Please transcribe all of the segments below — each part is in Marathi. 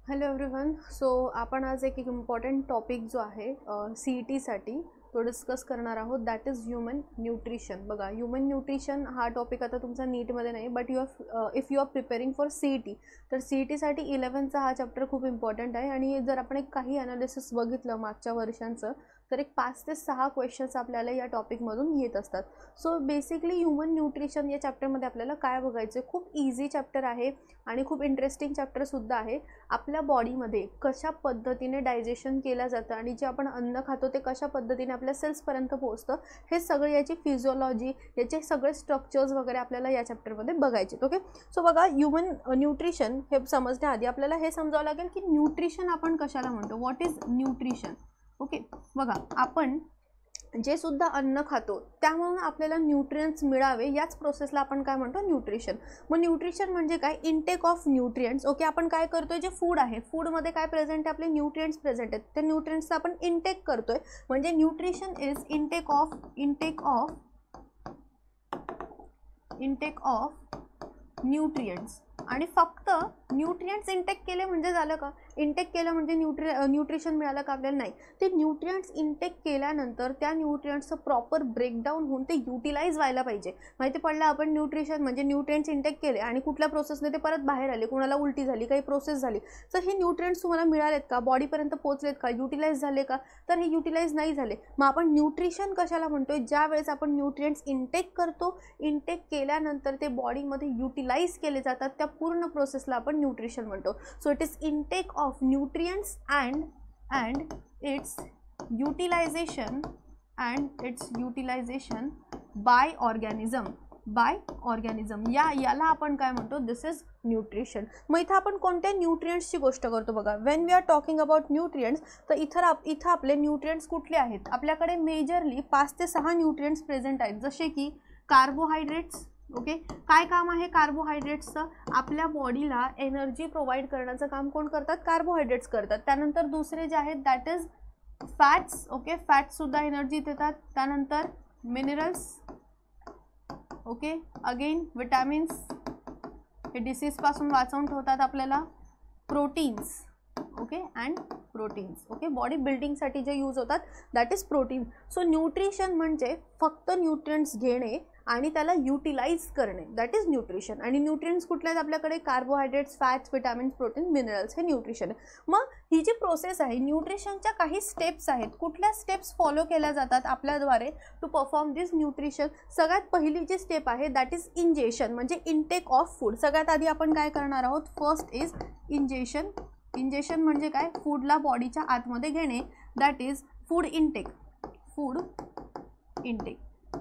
Hello everyone. सो आपण आज एक इम्पॉर्टंट टॉपिक जो आहे CETसाठी तो डिस्कस करणार आहोत. That is human nutrition. बघा, ह्युमन न्यूट्रिशन हा टॉपिक आता तुमचा नीटमध्ये नाही, but if you are preparing for CET तर CETसाठी 11चा हा चॅप्टर खूप इम्पॉर्टंट आहे. आणि जर आपण एक काही ॲनालिसिस बघितलं मागच्या वर्षांचं तर एक 5 ते 6 क्वेश्चन्स आपल्याला या टॉपिकमधून येत असतात. सो बेसिकली ह्युमन न्यूट्रिशन या चॅप्टरमध्ये आपल्याला काय बघायचं आहे, खूप इझी चॅप्टर आहे आणि खूप इंटरेस्टिंग चॅप्टरसुद्धा आहे. आपल्या बॉडीमध्ये कशा पद्धतीने डायजेशन केलं जातं आणि जे आपण अन्न खातो ते कशा पद्धतीने आपल्या सेल्सपर्यंत पोहोचतं, हे सगळे याची फिजिओलॉजी, याचे सगळे स्ट्रक्चर्स वगैरे आपल्याला या चॅप्टरमध्ये बघायचे. ओके, सो बघा, ह्युमन न्यूट्रिशन हे समजण्याआधी आपल्याला हे समजावं लागेल की न्यूट्रिशन आपण कशाला म्हणतो, व्हॉट इज न्यूट्रिशन. ओके, बघा, आपण जे सुद्धा अन्न खातो त्यामुळे आपल्याला न्यूट्रिएंट्स मिळावे याच प्रोसेसला आपण काय म्हणतो, न्यूट्रिशन. मग न्यूट्रिशन म्हणजे काय, इनटेक ऑफ न्यूट्रिएंट्स. ओके, आपण काय करतोय, जे फूड आहे, फूडमध्ये काय प्रेझेंट आहे, आपले न्यूट्रिएंट्स प्रेझेंट आहेत, त्या न्यूट्रिएंट्सचा आपण इनटेक करतोय. म्हणजे nutrition is intake of nutrients. आणि फक्त न्यूट्रिएंट्स इंटेक केले म्हणजे झालं का, इंटेक केलं म्हणजे न्यूट्रिशन मिळालं का आपल्याला, नाही. ते न्यूट्रिएंट्स इंटेक केल्यानंतर त्या न्यूट्रिएंट्सचं प्रॉपर ब्रेकडाऊन होऊन ते युटिलाइज व्हायला पाहिजे. माहिती पडलं, आपण न्यूट्रिशन म्हणजे न्यूट्रिएंट्स इंटेक केले आणि कुठल्या प्रोसेसने ते परत बाहेर आले, कोणाला उलटी झाली, काही प्रोसेस झाली, तर हे न्यूट्रिएंट्स तुम्हाला मिळालेत का, बॉडीपर्यंत पोहोचलेत का, युटिलाइज झाले का, तर हे युटिलाइज नाही झाले. मग आपण न्यूट्रिशन कशाला म्हणतोय, ज्या वेळेस आपण न्यूट्रिएंट्स इंटेक करतो, इंटेक केल्यानंतर ते बॉडीमध्ये युटिलाइज केले जातात, त्या पूर्ण प्रोसेसला आपण न्यूट्रिशन म्हणतो. So it is intake of nutrients and its utilization by organism याला आपण काय म्हणतो, दिस इज न्यूट्रिशन. मग इथं आपण कोणत्या न्यूट्रिएंट्सची गोष्ट करतो, बघा, when we are talking about nutrients, तर इथं आपले न्यूट्रिएंट्स कुठले आहेत, आपल्याकडे मेजरली 5 ते 6 न्यूट्रिएंट्स प्रेझेंट आहेत, जसे की कार्बोहायड्रेट्स. ओके, काय काम आहे कार्बोहायड्रेट्सचं, आपल्या बॉडीला एनर्जी प्रोव्हाइड करण्याचं काम कोण करतात, कार्बोहायड्रेट्स करतात. त्यानंतर दुसरे जे आहेत दॅट इज फॅट्स. ओके, फॅट्ससुद्धा एनर्जी देतात. त्यानंतर मिनरल्स. ओके, अगेन विटॅमिन्स, हे डिसीजपासून वाचवून ठेवतात आपल्याला. Proteins. Okay, and proteins. Okay, body बिल्डिंगसाठी जे यूज होतात that is protein. So nutrition म्हणजे फक्त न्यूट्रिएंट्स घेणे आणि त्याला युटिलाइज करणे, दॅट इज न्यूट्रिशन. आणि न्यूट्रिएंट्स कुठले आहेत आपल्याकडे, carbohydrates, fats, vitamins, protein, minerals, हे न्यूट्रिशन आहे. मग ही जी प्रोसेस आहे, न्यूट्रिशनच्या काही स्टेप्स आहेत. कुठल्या स्टेप्स फॉलो केल्या जातात आपल्याद्वारे टू परफॉर्म दिस न्यूट्रिशन. सगळ्यात पहिली जी स्टेप आहे दॅट इज इंजेशन, म्हणजे इनटेक ऑफ फूड. सगळ्यात आधी आपण काय करणार आहोत, फर्स्ट इज इंजेशन. इंजेशन म्हणजे काय, फूडला बॉडीच्या आतमध्ये घेणे, दॅट इज फूड इनटेक.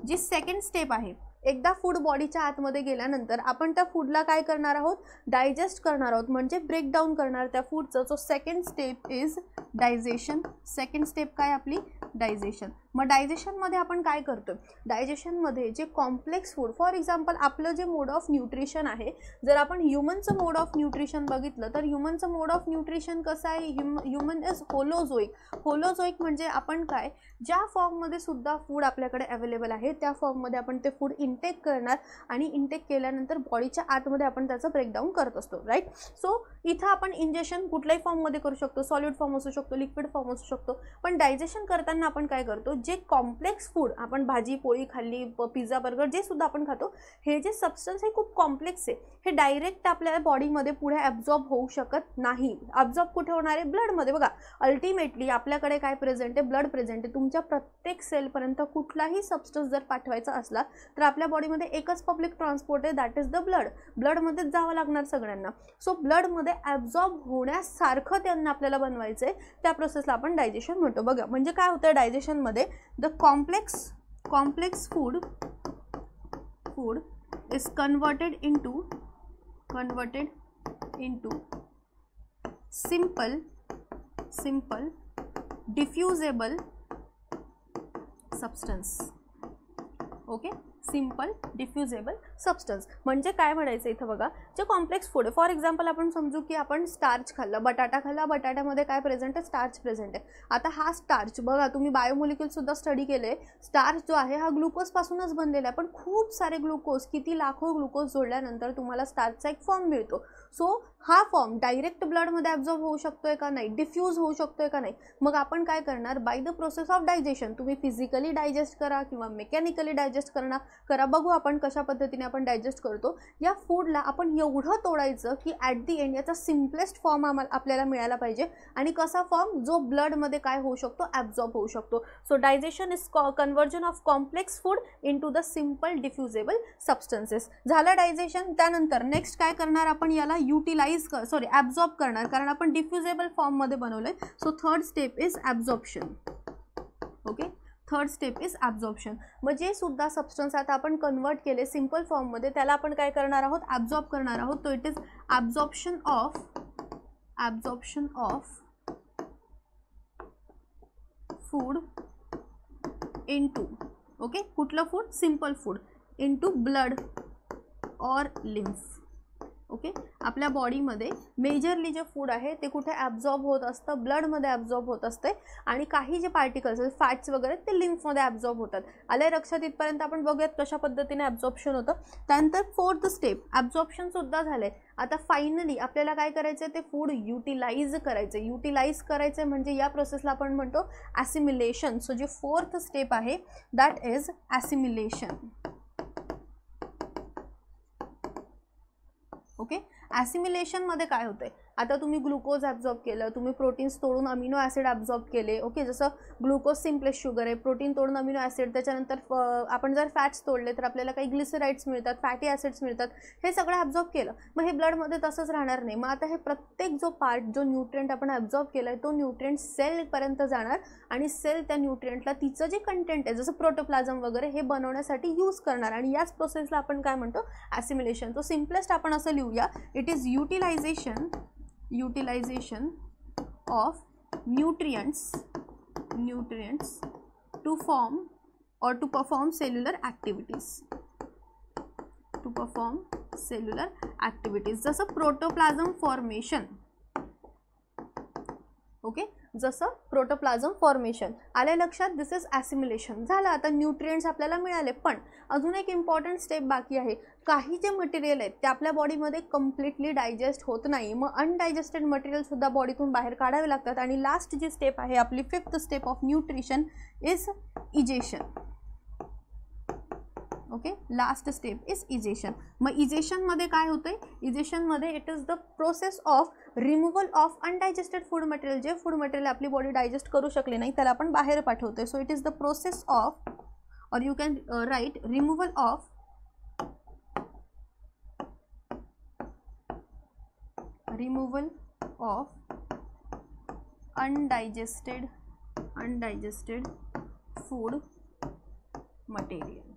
जी सेकंड स्टेप आहे, एकदा फूड बॉडीच्या आतमध्ये गेल्यानंतर आपण त्या फूडला काय करणार आहोत, डायजेस्ट करणार आहोत, म्हणजे ब्रेकडाऊन करणार त्या फूडचं. So second step is digestion. Second step काय आपली, डायजेशन. मग डायजेशनमध्ये आपण काय करतो, डायजेशनमध्ये जे कॉम्प्लेक्स फूड, फॉर एक्झाम्पल आपलं जे मोड ऑफ न्यूट्रिशन आहे, जर आपण ह्युमनचं मोड ऑफ न्यूट्रिशन बघितलं तर ह्युमनचं मोड ऑफ न्यूट्रिशन कसं आहे, ह्युमन इज होलोझोईक. होलोझोईक म्हणजे आपण काय, ज्या फॉर्ममध्ये सुद्धा फूड आपल्याकडे अवेलेबल आहे त्या फॉर्ममध्ये आपण ते फूड इंटेक करणार आणि इंटेक केल्यानंतर बॉडीच्या आतमध्ये आपण त्याचं ब्रेकडाऊन करत असतो, राईट. सो इथं आपण इंजेक्शन कुठल्याही फॉर्ममध्ये करू शकतो, सॉलिड फॉर्म असू शकतो, लिक्विड फॉर्म असू शकतो. पण डायजेशन करताना आपण काय करतो, जे कॉम्प्लेक्स फूड आपण भाजी पोळी खाल्ली, पिझ्झा बर्गर जे सुद्धा आपण खातो, हे जे सबस्टन्स आहे खूप कॉम्प्लेक्स आहे, हे डायरेक्ट आपल्या बॉडीमध्ये पुढे ॲब्झॉर्ब होऊ शकत नाही. ॲब्झॉर्ब कुठे होणार आहे, ब्लडमध्ये. बघा, अल्टिमेटली आपल्याकडे काय प्रेझेंट आहे, ब्लड प्रेझेंट आहे. तुमच्या प्रत्येक सेलपर्यंत कुठलाही सबस्टन्स जर पाठवायचा असला तर आपल्या बॉडीमध्ये एकच पब्लिक ट्रान्सपोर्ट आहे, दॅट इज द ब्लड. ब्लडमध्येच जावं लागणार सगळ्यांना. सो ब्लडमध्ये ॲब्झॉर्ब होण्यासारखं त्यांना आपल्याला बनवायचं आहे, त्या प्रोसेसला आपण डायजेशन म्हणतो. बघा, म्हणजे काय होतं डायजेशनमध्ये, the complex food is converted into simple diffusible substance. Okay, simple diffusible substance. म्हणजे काय म्हणायचं इथं बघा, जे कॉम्प्लेक्स फूड आहे, फॉर एक्झाम्पल आपण समजू की आपण स्टार्च खाल्ला, बटाटा खाल्ला, बटाट्यामध्ये काय प्रेझेंट आहे, स्टार्च प्रेझेंट आहे. आता हा स्टार्च बघा, तुम्ही बायोमॉलिक्यूलसुद्धा स्टडी केले, स्टार्च जो आहे हा ग्लुकोजपासूनच बनलेला आहे. पण खूप सारे ग्लुकोज, किती लाखो ग्लुकोज जोडल्यानंतर तुम्हाला स्टार्चचा एक फॉर्म मिळतो. सो हा फॉर्म डायरेक्ट ब्लडमध्ये ॲब्झॉर्ब होऊ शकतोय का नाही, डिफ्यूज होऊ शकतोय का नाही, मग आपण काय करणार, by the process of digestion, तुम्ही फिजिकली डायजेस्ट करा किंवा मेकॅनिकली डायजेस्ट करा, बघू आपण कशा पद्धतीने आपण डायजेस्ट करतो. या फूडला आपण एवढं तोडायचं की ॲट दी एंड याचा सिम्पलेस्ट फॉर्म आपल्याला मिळाला पाहिजे. आणि कसा फॉर्म, जो ब्लडमध्ये काय होऊ शकतो, ॲब्झॉर्ब होऊ शकतो. So digestion is conversion of complex food into the simple diffusible substances. झालं डायजेशन. त्यानंतर नेक्स्ट काय करणार आपण, याला ॲब्झॉर्ब करणार, कारण आपण डिफ्युजेबल फॉर्ममध्ये बनवलंय. So third step is absorption. Okay, third step is absorption. मग जे सुद्धा सबस्टन्स आता आपण कन्वर्ट केले सिम्पल फॉर्ममध्ये त्याला आपण काय करणार आहोत, ॲब्झॉर्ब करणार आहोत. तो it is absorption of food into, okay, कुठलं food, simple food, into blood or lymph. Okay, आपल्या बॉडीमध्ये मेजरली जे फूड आहे ते कुठे ॲब्झॉर्ब होत असतं, ब्लडमध्ये ॲब्झॉर्ब होत असते. आणि काही जे पार्टिकल्स आहेत, फॅट्स वगैरे, ते लिम्फमध्ये ॲब्झॉर्ब होतात. आले लक्षात इथपर्यंत. आपण बघूयात कशा पद्धतीने ॲब्झॉर्प्शन होतं. त्यानंतर फोर्थ स्टेप, ॲब्झॉर्प्शनसुद्धा झालं आहे. आता फायनली आपल्याला काय करायचं आहे, ते फूड युटिलाइज करायचं. युटिलाइज करायचं म्हणजे या प्रोसेसला आपण म्हणतो ॲसिमिलेशन. सो जे फोर्थ स्टेप आहे दॅट इज ॲसिमिलेशन. ओके, ॲसिमिलेशनमध्ये काय होतंय, आता तुम्ही ग्लुकोज ॲब्झॉर्ब केलं, तुम्ही प्रोटीन्स तोडून अमिनो ॲसिड ॲब्झॉर्ब केले. ओके, जसं ग्लुकोज सिम्पलेस्ट शुगर आहे, प्रोटीन तोडून अमिनो ॲसिड, त्याच्यानंतर आपण जर फॅट्स तोडले तर आपल्याला काही ग्लिसराइड्स मिळतात, फॅटी ॲसिड्स मिळतात. हे सगळं ॲब्झॉर्ब केलं. मग हे ब्लडमध्ये तसंच राहणार नाही. मग आता हे प्रत्येक जो पार्ट, जो न्यूट्रिएंट आपण ॲब्झॉर्ब केला आहे, तो न्यूट्रिएंट सेलपर्यंत जाणार आणि सेल त्या न्यूट्रिएंटला तिचं जे कंटेंट आहे, जसं प्रोटोप्लाझम वगैरे, हे बनवण्यासाठी यूज करणार. आणि याच प्रोसेसला आपण काय म्हणतो, ॲसिमिलेशन. तो सिम्पलेस्ट आपण असं लिहूया, it is utilization of nutrients to form or to perform cellular activities. जसं प्रोटोप्लाझम फॉर्मेशन. ओके, जसं प्रोटोप्लाझम फॉर्मेशन. आले लक्षात. दिस इज ॲसिमिलेशन. झालं. आता न्यूट्रिएंट्स आपल्याला मिळाले, पण अजून एक इम्पॉर्टंट स्टेप बाकी आहे. काही जे मटेरियल आहेत ते आपल्या बॉडीमध्ये कम्प्लिटली डायजेस्ट होत नाही, मग अनडायजेस्टेड मटेरियलसुद्धा बॉडीतून बाहेर काढावे लागतात. आणि लास्ट जी स्टेप आहे आपली, fifth step of nutrition is egestion. Okay, last step is egestion. मग इजेशनमध्ये काय होतंय, इजेशनमध्ये it is the process of removal of undigested food material. जे फूड मटेरियल आपली बॉडी डायजेस्ट करू शकले नाही त्याला आपण बाहेर पाठवतोय. So it is the process of, or you can write removal of undigested food material.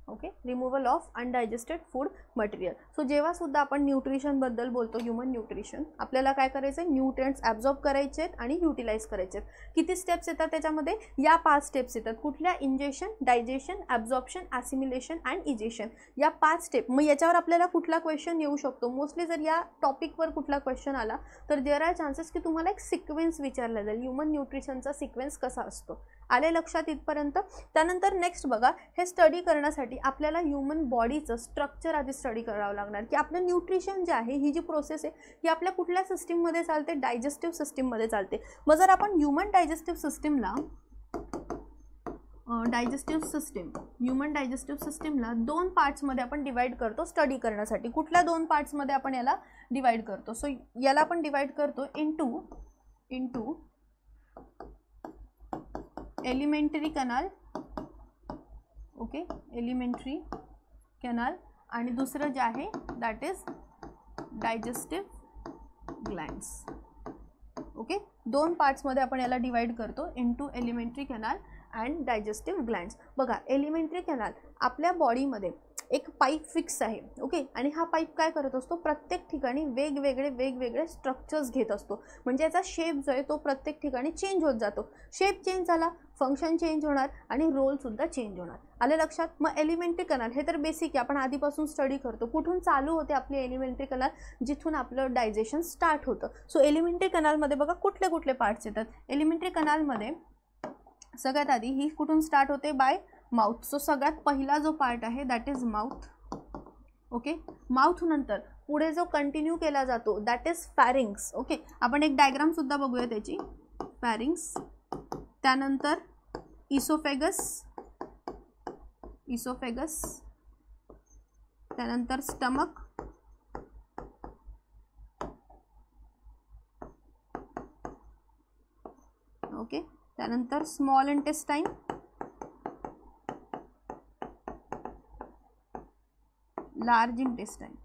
Okay, removal of undigested food material. So जेव्हा सुद्धा आपण न्यूट्रिशनबद्दल बोलतो, ह्युमन न्यूट्रिशन, आपल्याला काय करायचं आहे, न्यूट्रिएंट्स ॲब्झॉर्ब करायचे आहेत आणि युटिलाइज करायचे आहेत. किती स्टेप्स येतात त्याच्यामध्ये, या 5 स्टेप्स येतात. कुठल्या, ingestion, digestion, absorption, assimilation and egestion, या 5 स्टेप. मग याच्यावर आपल्याला कुठला क्वेश्चन येऊ शकतो, मोस्टली जर या टॉपिकवर कुठला क्वेश्चन आला तर देअर आर चान्सेस की तुम्हाला एक सिक्वेन्स विचारला जाईल, ह्युमन न्यूट्रिशनचा सिक्वेन्स कसा असतो. आले लक्षात इथपर्यंत. त्यानंतर नेक्स्ट बघा, हे स्टडी करण्यासाठी आपल्याला ह्युमन बॉडीचं स्ट्रक्चर आधी स्टडी करावं लागणार, की आपलं न्यूट्रिशन जे आहे, ही जी प्रोसेस आहे ही आपल्या कुठल्या सिस्टीममध्ये चालते, डायजेस्टिव्ह सिस्टीममध्ये चालते. मग जर आपण ह्युमन डायजेस्टिव्ह सिस्टीमला ह्युमन डायजेस्टिव्ह सिस्टीमला 2 पार्ट्समध्ये आपण डिवाइड करतो स्टडी करण्यासाठी. कुठल्या 2 पार्ट्समध्ये आपण याला डिवाइड करतो, सो याला आपण डिवाइड करतो into elementary canal. Okay, elementary canal. आणि दुसरं जे आहे that is digestive glands. Okay, 2 पार्ट्समध्ये आपण याला डिवाइड करतो into elementary canal and digestive glands. बघा, एलिमेंटरी कॅनाल, आपल्या बॉडीमध्ये एक पाईप फिक्स आहे. ओके, आणि हा पाईप काय करत असतो, प्रत्येक ठिकाणी वेगवेगळे स्ट्रक्चर्स घेत असतो. म्हणजे याचा शेप जो आहे तो प्रत्येक ठिकाणी चेंज होत जातो. शेप चेंज झाला, फंक्शन चेंज होणार आणि रोलसुद्धा चेंज होणार. आले लक्षात. मग एलिमेंटरी कॅनाल हे तर बेसिक आहे, आपण आधीपासून स्टडी करतो. कुठून चालू होते आपली एलिमेंटरी कॅनाल, जिथून आपलं डायजेशन स्टार्ट होतं. सो एलिमेंटरी कॅनालमध्ये बघा कुठले कुठले पार्ट्स येतात. एलिमेंटरी कॅनालमध्ये सगळ्यात आधी ही कुठून स्टार्ट होते, बाय माउथ. सो सगळ्यात पहिला जो पार्ट आहे that is mouth. Okay, mouth नंतर पुढे जो कंटिन्यू केला जातो दॅट इज फॅरिंग्स. ओके, आपण एक डायग्राम सुद्धा बघूया त्याची. फॅरिंग्स, त्यानंतर इसोफेगस, इसोफेगस, त्यानंतर स्टमक, ओके, त्यानंतर small intestine, large intestine.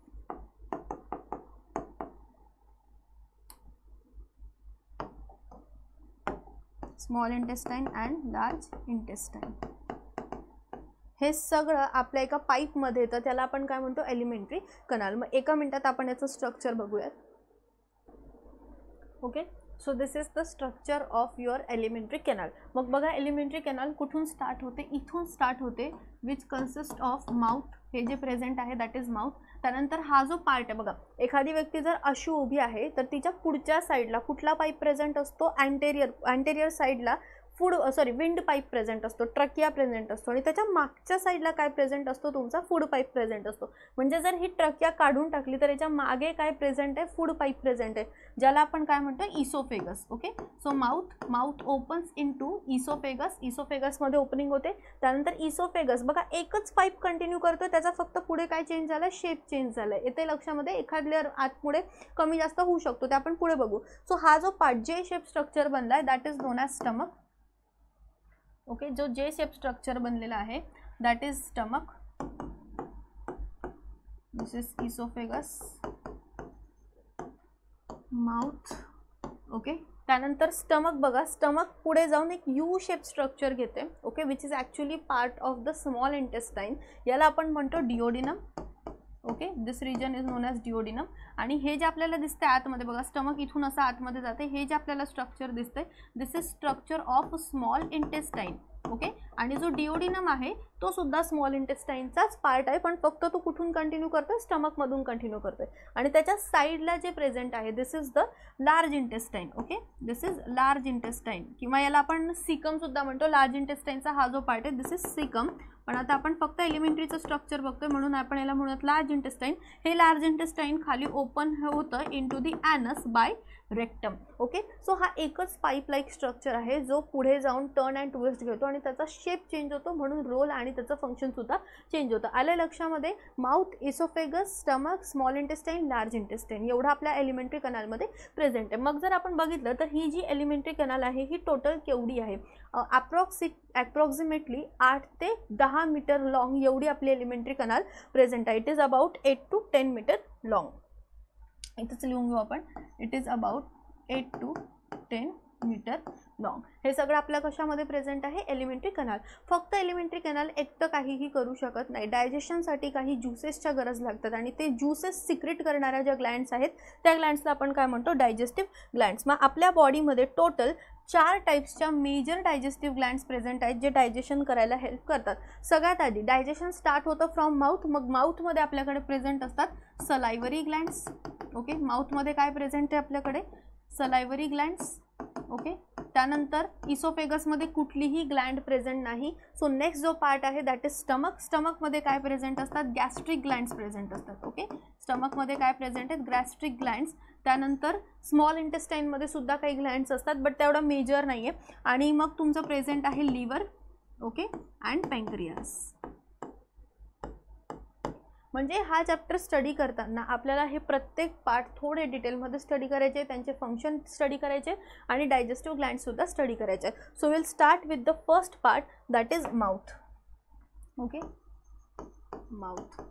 Small intestine and large intestine. हे सगळं आपल्या एका पाईपमध्ये येतं, त्याला आपण काय म्हणतो, एलिमेंटरी कनाल. मग एका मिनिटात आपण याचं स्ट्रक्चर बघूयात. Okay, so this is the structure of your elementary canal. मग बघा, एलिमेंटरी कॅनल कुठून स्टार्ट होते, इथून स्टार्ट होते, विच कन्सिस्ट ऑफ माउथ. हे जे प्रेझेंट आहे दॅट इज माउथ. त्यानंतर हा जो पार्ट आहे बघा, एखादी व्यक्ती जर अशी उभी आहे तर तिच्या पुढच्या साईडला कुठला पाईप प्रेझेंट असतो, अँटेरियर साईडला विंड पाईप प्रेझेंट असतो, ट्रकिया प्रेझेंट असतो. आणि त्याच्या मागच्या साईडला काय प्रेझेंट असतो, तुमचा फूड पाईप प्रेझेंट असतो. म्हणजे जर ही ट्रकिया काढून टाकली तर याच्या मागे काय प्रेझेंट आहे, फूड पाईप प्रेझेंट आहे, ज्याला आपण काय म्हणतो, oesophagus. Okay, so mouth opens into oesophagus. इसोफेगसमध्ये ओपनिंग होते. त्यानंतर इसोफेगस बघा एकच पाईप कंटिन्यू करतोय, त्याचा फक्त पुढे काय चेंज झालं, शेप चेंज झालाय. येते लक्षामध्ये, एखाद लेअर आत पुढे कमी जास्त होऊ शकतो, ते आपण पुढे बघू. सो हा जो पार्ट जे शेप स्ट्रक्चर बनलाय that is known as stomach. Okay, जो जे शेप स्ट्रक्चर बनलेला आहे that is stomach. This is esophagus, mouth. Okay, त्यानंतर स्टमक बघा, स्टमक पुढे जाऊन एक यू शेप स्ट्रक्चर घेते. Okay, which is actually part of the small intestine. याला आपण म्हणतो duodenum. Okay, this region is known as duodenum. आणि हे जे आपल्याला दिसते आतमध्ये बघा, स्टमक इथून असं आतमध्ये जाते, हे जे आपल्याला स्ट्रक्चर दिसते this is structure of small intestine. Okay, आणि जो डिओडिनम आहे तो सुद्धा स्मॉल इंटेस्टाइनचाच पार्ट आहे, पण फक्त तो कुठून कंटिन्यू करतोय, स्टमकमधून कंटिन्यू करतोय. आणि त्याच्या साईडला जे प्रेझेंट आहे this is the large intestine. Okay, this is large intestine, किंवा याला आपण सिकम सुद्धा म्हणतो. लार्ज इंटेस्टाइनचा हा जो पार्ट आहे दिस इज सिकम. पण आता आपण फक्त एलिमेंटरीचं स्ट्रक्चर बघतोय म्हणून आपण याला म्हणूयात लार्ज इंटेस्टाइन. हे लार्ज इंटेस्टाइन खाली ओपन होतं into the anus by rectum. Okay, so हा एकच पाईप लाईक स्ट्रक्चर आहे जो पुढे जाऊन टर्न अँड ट्विस्ट घेतो आणि त्याचा शेप चेंज होतो, म्हणून रोल आणि त्याचं फंक्शन सुद्धा चेंज होतं. आलं लक्षामध्ये, mouth, oesophagus, stomach, small intestine, large intestine एवढं आपल्या एलिमेंटरी कनालमध्ये प्रेझेंट आहे. मग जर आपण बघितलं तर ही जी एलिमेंटरी कनाल आहे ही टोटल केवढी आहे, अप्रॉक्सिमेटली 8 ते 10 मीटर लॉंग एवढी आपली एलिमेंटरी कनाल प्रेझेंट आहे. It is about 8 to 10 meter long. इथंच लिहून घेऊ आपण, it is about 8 to 10 meter long. हे सगळं आपल्या कशामध्ये प्रेझेंट आहे, एलिमेंटरी कनाल. फक्त एलिमेंटरी कनाल एकटं काहीही करू शकत नाही. डायजेशनसाठी काही ज्युसेसच्या गरज लागतात आणि ते ज्युसेस सिक्रेट करणाऱ्या ज्या ग्लँड्स आहेत त्या ग्लँड्सला आपण काय म्हणतो, डायजेस्टिव्ह ग्लँड्स. मग आपल्या बॉडीमध्ये टोटल 4 टाईप्सच्या मेजर डायजेस्टिव्ह ग्लँड्स प्रेझेंट आहेत जे डायजेशन करायला हेल्प करतात. सगळ्यात आधी डायजेशन स्टार्ट होतं फ्रॉम माउथ. मग माउथमध्ये आपल्याकडे प्रेझेंट असतात सलायव्हरी ग्लँड्स. ओके, माउथमध्ये काय प्रेझेंट आहे आपल्याकडे, सलायव्हरी ग्लँड्स. ओके, त्यानंतर इसोफेगसमध्ये कुठलीही ग्लँड प्रेझेंट नाही. सो नेक्स्ट जो पार्ट आहे दॅट इज स्टमक. स्टमकमध्ये काय प्रेझेंट असतात, गॅस्ट्रिक ग्लँड्स प्रेझेंट असतात. ओके, स्टमकमध्ये काय प्रेझेंट आहेत, गॅस्ट्रिक ग्लँड्स. त्यानंतर स्मॉल इंटेस्टाइनमध्ये सुद्धा काही ग्लँड्स असतात बट तेवढा मेजर नाही आहे. आणि मग तुमचं प्रेझेंट आहे लिव्हर. Okay, and पँक्रियास. म्हणजे हा चॅप्टर स्टडी करताना आपल्याला हे प्रत्येक पार्ट थोडे डिटेलमध्ये स्टडी करायचे, त्यांचे फंक्शन स्टडी करायचे आणि डायजेस्टिव्ह ग्लँड्ससुद्धा स्टडी करायचे. So will start with the first part that is mouth. Okay, mouth.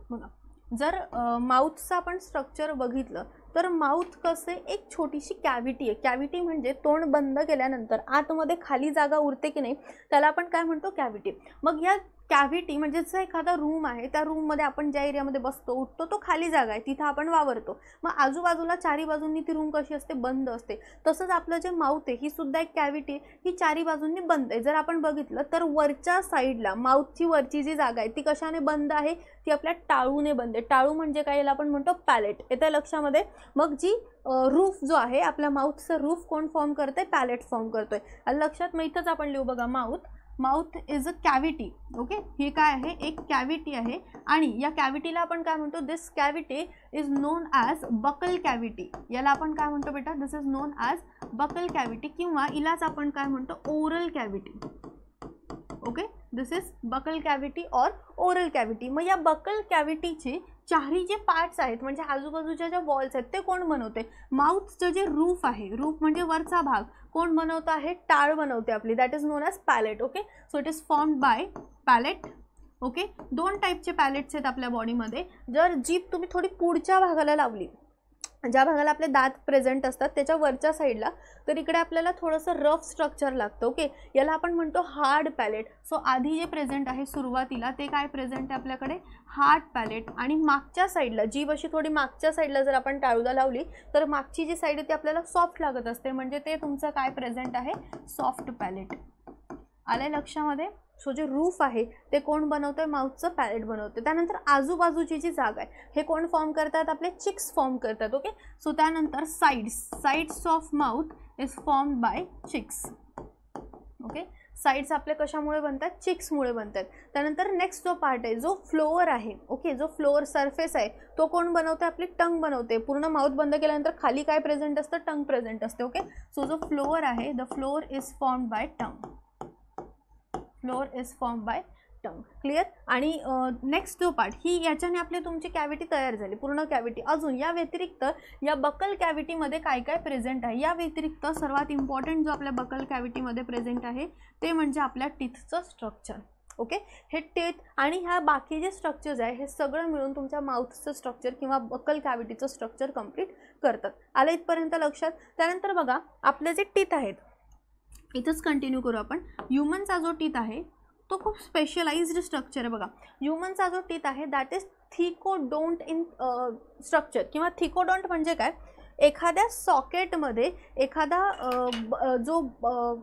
बघा, जर माउथचं आपण स्ट्रक्चर बघितलं तर माउथ कसे एक छोटीशी कॅव्हिटी आहे. कॅव्हिटी म्हणजे तोंड बंद केल्यानंतर आतमध्ये खाली जागा उरते की नाही त्याला आपण काय म्हणतो, कॅव्हिटी. मग या कॅव्हिटी म्हणजे जसं एखादा रूम आहे, त्या रूममध्ये आपण ज्या एरियामध्ये बसतो उठतो तो खाली जागा आहे, तिथं आपण वावरतो. मग आजूबाजूला चारी बाजूंनी ती रूम कशी असते, बंद असते. तसंच आपलं जे माउथ आहे ही सुद्धा एक कॅव्हिटी, ही चारी बाजूंनी बंद आहे. जर आपण बघितलं तर वरच्या साईडला माउथची वरची जी जागा आहे ती कशाने बंद आहे, ती आपल्या टाळूने बंद आहे. टाळू म्हणजे काय, याला आपण म्हणतो पॅलेट. येतं लक्षामध्ये. मग जी रूफ जो आहे आपल्या माउथचं रूफ कोण फॉर्म करते, पॅलेट फॉर्म करतोय. लक्षात. मग इथंच आपण लिहू बघा, mouth. Mouth is a cavity. Okay, हे काय आहे, एक कॅव्हिटी आहे आणि या कॅव्हिटीला आपण काय म्हणतो, this cavity is known as buccal cavity. याला आपण काय म्हणतो बेटा, this is known as buccal cavity किंवा इलाच आपण काय म्हणतो, oral cavity. Okay, this is buccal cavity or oral cavity. मग या बकल कॅव्हिटीचे चारही जे पार्ट्स आहेत म्हणजे आजूबाजूच्या ज्या वॉल्स आहेत ते कोण बनवते, माउथचं जे रूफ आहे, रूफ म्हणजे वरचा भाग, कोण बनवत आहे, टाळ बनवते आपली, that is known as palate. Okay, so it is formed by palate. Okay, दोन टाईपचे पॅलेट्स आहेत आपल्या बॉडीमध्ये. जर जीभ तुम्ही थोडी पुढच्या भागाला लावली, ज्या भागाला आपले दात प्रेझेंट असतात त्याच्या वरच्या साईडला, तर इकडे आपल्याला थोडंसं रफ स्ट्रक्चर लागतं. ओके, याला आपण म्हणतो हार्ड पॅलेट. सो आधी जे प्रेझेंट आहे सुरुवातीला ते काय प्रेझेंट आहे आपल्याकडे, हार्ड पॅलेट. आणि मागच्या साईडला जीभ अशी थोडी मागच्या साईडला जर आपण टाळूला लावली तर मागची जी साईड आहे ती आपल्याला सॉफ्ट लागत असते, म्हणजे ते तुमचं काय प्रेझेंट आहे, सॉफ्ट पॅलेट. आलंय लक्षामध्ये. सो जे रूफ आहे ते कोण बनवतंय, माउथचं पॅलेट बनवते. त्यानंतर आजूबाजूची जी जागा आहे हे कोण फॉर्म करतात, आपले चिक्स फॉर्म करतात. ओके, सो त्यानंतर sides of mouth is formed by cheeks. Okay, sides आपले कशामुळे बनतात, चिक्समुळे बनतात. त्यानंतर नेक्स्ट जो पार्ट आहे, जो फ्लोअर आहे, ओके, जो फ्लोअर सरफेस आहे तो कोण बनवते, आपली टंग बनवते. पूर्ण माउथ बंद केल्यानंतर खाली काय प्रेझेंट असतं, टंग प्रेझेंट असते. ओके, सो जो फ्लोअर आहे, the floor is formed by tongue. Floor is form by tongue. Clear. आणि नेक्स्ट जो पार्ट, ही याच्याने आपली तुमची कॅव्हिटी तयार झाली, पूर्ण कॅव्हिटी. अजून या व्यतिरिक्त या बकल कॅव्हिटीमध्ये काय काय प्रेझेंट आहे, या व्यतिरिक्त सर्वात इम्पॉर्टंट जो आपल्या बकल कॅव्हिटीमध्ये प्रेझेंट आहे ते म्हणजे आपल्या टीथचं स्ट्रक्चर. ओके, हे टीथ आणि ह्या बाकी जे स्ट्रक्चर्स आहे हे सगळं मिळून तुमच्या माउथचं स्ट्रक्चर किंवा बकल कॅव्हिटीचं स्ट्रक्चर कंप्लीट करतात. आलं इथपर्यंत लक्षात. त्यानंतर बघा आपले जे टीथ आहेत, इथंच कंटिन्यू करू आपण. ह्युमनचा जो टीथ आहे तो खूप स्पेशलाइज्ड स्ट्रक्चर आहे. बघा, ह्युमनचा जो टीथ आहे दॅट इज थिकोडोंट इन स्ट्रक्चर. किंवा थिकोडोंट म्हणजे काय, एखाद्या सॉकेटमध्ये एखादा जो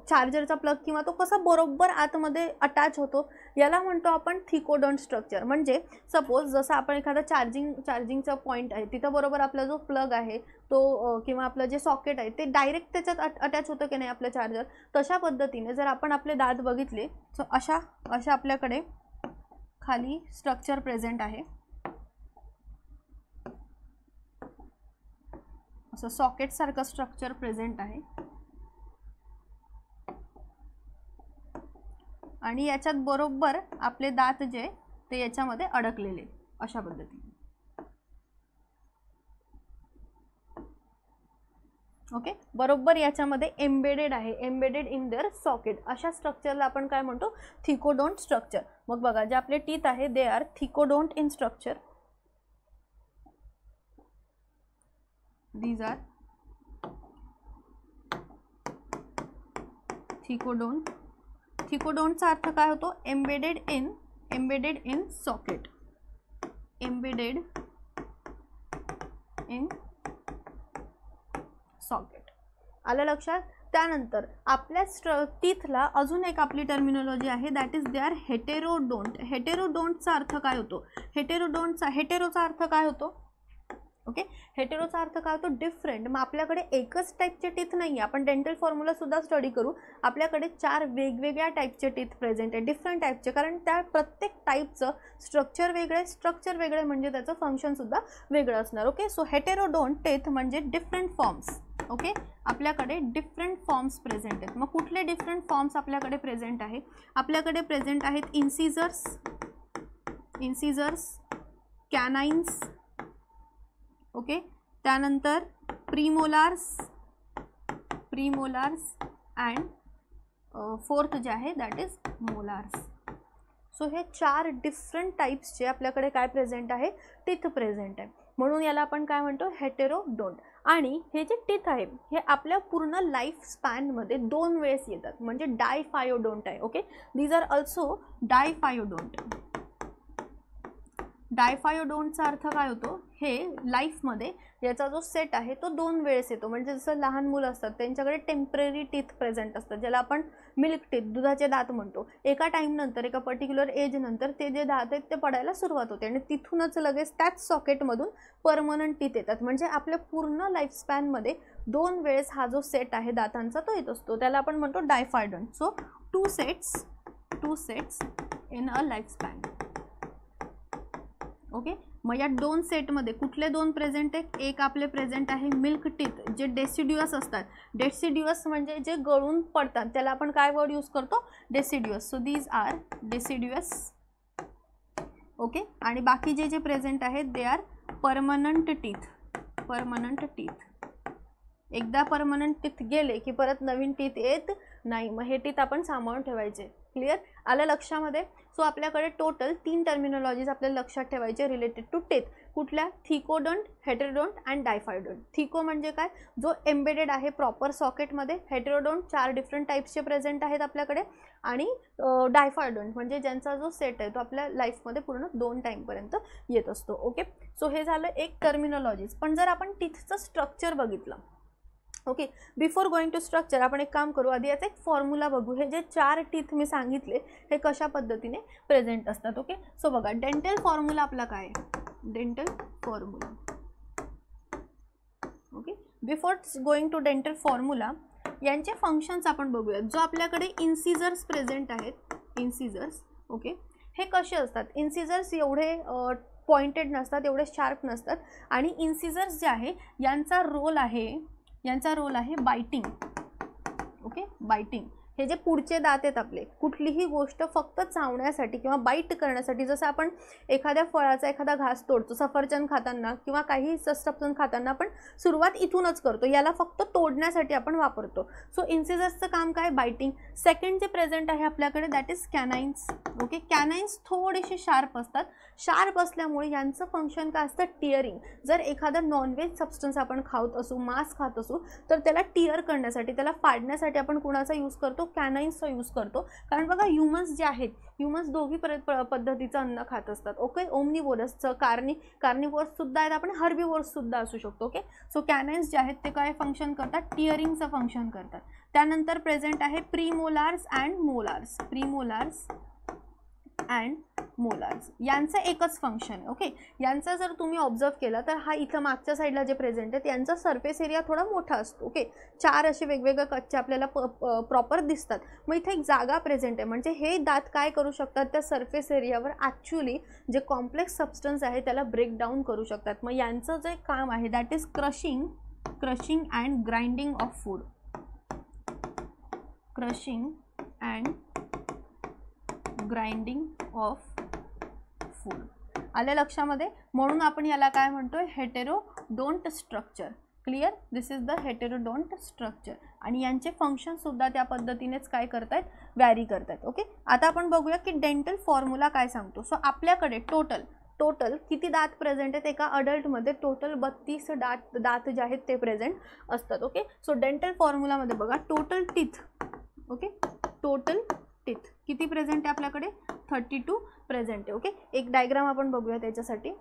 चार्जरचा प्लग किंवा तो कसा बरोबर आतमध्ये अटॅच होतो याला म्हणतो आपण थिकोडोंट स्ट्रक्चर. म्हणजे सपोज जसं आपण एखादा चार्जिंगचा पॉईंट आहे तिथं बरोबर आपला जो प्लग आहे तो किंवा आपलं जे सॉकेट आहे ते डायरेक्ट त्याच्यात अटॅच होतं की नाही आपलं चार्जर, तशा पद्धतीने जर आपण आपले दात बघितले सो अशा आपल्याकडे खाली स्ट्रक्चर प्रेझेंट आहे. असं सॉकेट सारखं स्ट्रक्चर प्रेझेंट आहे आणि याच्यात बरोबर आपले दात जे ते याच्यामध्ये अडकलेले अशा पद्धतीने. ओके, बरोबर याच्यामध्ये एम्बेडेड आहे, एम्बेडेड इन देअर सॉकेट. अशा स्ट्रक्चरला आपण काय म्हणतो, थिकोडोंट स्ट्रक्चर. मग बघा, जे आपले टीथ आहे they are thecodont in structure. These are thecodont. थिकोडोंटचा अर्थ काय होतो, embedded in socket. Embedded in socket. आलं लक्षात. त्यानंतर आपल्या टीथला अजून एक आपली टर्मिनॉलॉजी आहे that is they are heterodont. हेटेरोडोंटचा अर्थ काय होतो, हेटेरोचा अर्थ काय होतो, ओके, हेटेरोचा अर्थ काय होतो, डिफरंट. मग आपल्याकडे एकच टाईपचे टीथ नाही आहे, आपण डेंटल फॉर्म्युला सुद्धा स्टडी करू. आपल्याकडे 4 वेगवेगळ्या टाईपचे टीथ प्रेझेंट आहे, डिफरंट टाईपचे, कारण त्या प्रत्येक टाईपचं स्ट्रक्चर वेगळे म्हणजे त्याचं फंक्शन सुद्धा वेगळं असणार. ओके, सो हेटेरोडोंट टीथ म्हणजे डिफरंट फॉर्म्स. ओके, आपल्याकडे डिफरंट फॉर्म्स प्रेझेंट आहेत. मग कुठले डिफरंट फॉर्म्स आपल्याकडे प्रेझेंट आहे, आपल्याकडे प्रेझेंट आहेत इन्सिजर्स, कॅनाइन्स. ओके, त्यानंतर प्रीमोलार्स अँड फोर्थ जे आहे दॅट इज मोलार्स. सो हे 4 डिफरंट टाईप्सचे आपल्याकडे काय प्रेझेंट आहे, टीथ प्रेझेंट आहे. म्हणून याला आपण काय म्हणतो, हेटेरोडोंट. आणि हे जे टीथ आहे हे आपल्या पूर्ण लाईफ स्पॅनमध्ये 2 वेळेस येतात, म्हणजे डायफायोडोंट आहे. Okay, these are also diphyodont. डायफायोडोंटचा अर्थ काय होतो, हे लाईफमध्ये याचा जो सेट आहे तो 2 वेळेस येतो. म्हणजे जसं लहान मुलं असतात त्यांच्याकडे टेम्पररी टीथ प्रेझेंट असतात, ज्याला आपण मिल्क टीथ, दुधाचे दात म्हणतो. एका टाईमनंतर, एका पर्टिक्युलर एजनंतर ते जे दात आहेत ते पडायला सुरुवात होते आणि तिथूनच लगेच त्याच सॉकेटमधून परमनंट टीथ येतात. म्हणजे आपल्या पूर्ण लाईफस्पॅनमध्ये 2 वेळेस हा जो सेट आहे दातांचा तो येत असतो, त्याला आपण म्हणतो diphyodont. So 2 sets 2 sets in a life span. Okay, मग या 2 सेटमध्ये कुठले 2 प्रेझेंट आहेत? एक आपले प्रेझेंट आहे मिल्क टीथ, जे डेसिड्युअस असतात. डेसिड्युअस म्हणजे जे गळून पडतात, त्याला आपण काय वर्ड यूज करतो? Deciduous. So these are deciduous. Okay, आणि बाकी जे प्रेझेंट आहेत they are permanent teeth. Permanent teeth. एकदा परमनंट टीथ गेले की परत नवीन टीथ येत नाही. मग हे टीथ आपण सांभाळून ठेवायचे. क्लिअर? आलं लक्षामध्ये? सो आपल्याकडे टोटल 3 टर्मिनॉलॉजीज आपल्याला लक्षात ठेवायचे रिलेटेड टू टीथ. कुठल्या? थिकोडोंट, हेटेरोडोंट अँड डायफायडोंट. थिको म्हणजे काय? जो एम्बेडेड आहे प्रॉपर सॉकेटमध्ये. हेटेरोडोंट 4 डिफरंट टाईप्सचे प्रेझेंट आहेत आपल्याकडे. आणि डायफायडोंट म्हणजे ज्यांचा जो सेट आहे तो आपल्या लाईफमध्ये पूर्ण 2 टाईमपर्यंत येत असतो. ओके, सो हे झालं एक टर्मिनॉलॉजीज. पण जर आपण टीथचं स्ट्रक्चर बघितलं, okay, before going to structure आपण एक काम करू, आधी याचा एक फॉर्म्युला बघू. हे जे 4 टीथ मी सांगितले हे कशा पद्धतीने प्रेझेंट असतात. ओके, सो बघा, डेंटल फॉर्म्युला आपला काय आहे? Dental formula. Okay, before going to dental formula यांचे फंक्शन्स आपण बघूयात. जो आपल्याकडे इन्सिजर्स प्रेझेंट आहेत, इन्सिजर्स, ओके, हे कसे असतात? इन्सिजर्स एवढे पॉइंटेड नसतात, एवढे शार्प नसतात. आणि इन्सिजर्स जे आहे यांचा रोल आहे बायटिंग. Okay, biting. हे जे पुढचे दात आहेत आपले, कुठलीही गोष्ट फक्त चावण्यासाठी किंवा बाईट करण्यासाठी, जसं आपण एखाद्या फळाचा एखादा घास तोडतो, सफरचंद खाताना किंवा काही सफरचंद खाताना आपण सुरुवात इथूनच करतो, याला फक्त तोडण्यासाठी आपण वापरतो. सो इन्सिजर्सचं काम काय? बायटिंग. सेकंड जे प्रेझेंट आहे आपल्याकडे दॅट इज कॅनाइन्स. ओके, कॅनाइन्स थोडेसे शार्प असतात. शार्प असल्यामुळे यांचं फंक्शन काय असतं? टिअरिंग. जर एखादा नॉनव्हेज सबस्टन्स आपण खात असू, मांस खात असू, तर त्याला टिअर करण्यासाठी, त्याला फाडण्यासाठी आपण कुणाचा यूज करतो? कॅनाइन्सचा यूज करतो. कारण बघा, ह्युमन्स जे आहेत, ह्युमन्स दोघी पद्धतीचं अन्न खात असतात. ओके, ओमनिवोरसचं, कार्निवोरस सुद्धा आहेत आपण, हर्बिवोरस सुद्धा असू शकतो. ओके, सो कॅनाइन्स जे आहेत ते काय फंक्शन करतात? टिअरिंगचं फंक्शन करतात. त्यानंतर प्रेझेंट आहे प्रीमोलार्स अँड मोलार्स. प्रीमोलार्स अँड मोलार्स यांचं एकच फंक्शन आहे. ओके, यांचा जर तुम्ही ऑब्झर्व केला तर हा इथं मागच्या साईडला जे प्रेझेंट आहे यांचा सरफेस एरिया थोडा मोठा असतो. ओके, 4 असे वेगवेगळे कच्चे आपल्याला प्रॉपर दिसतात. मग इथे एक जागा प्रेझेंट आहे, म्हणजे हे दात काय करू शकतात? त्या सरफेस एरियावर ॲक्च्युली जे कॉम्प्लेक्स सबस्टन्स आहे त्याला ब्रेक डाऊन करू शकतात. मग यांचं जे काम आहे that is crushing and grinding of food. Crushing and grinding of food. आले लक्षामध्ये? म्हणून आपण याला काय म्हणतोय? Heterodont structure. Clear? This is the heterodont structure. आणि यांचे फंक्शन सुद्धा त्या पद्धतीनेच काय करतायत? व्हॅरी करतायत. ओके, आता आपण बघूया की डेंटल फॉर्म्युला काय सांगतो. सो आपल्याकडे टोटल किती दात प्रेझेंट आहेत? एका अडल्टमध्ये टोटल 32 दात जे आहेत ते प्रेझेंट असतात. ओके, सो डेंटल फॉर्म्युलामध्ये बघा, total teeth. Okay, total teeth किती प्रेझेंट आहे आपल्याकडे? 32 प्रेझेंट आहे. ओके, एक डायग्राम आपण बघूया त्याच्यासाठी.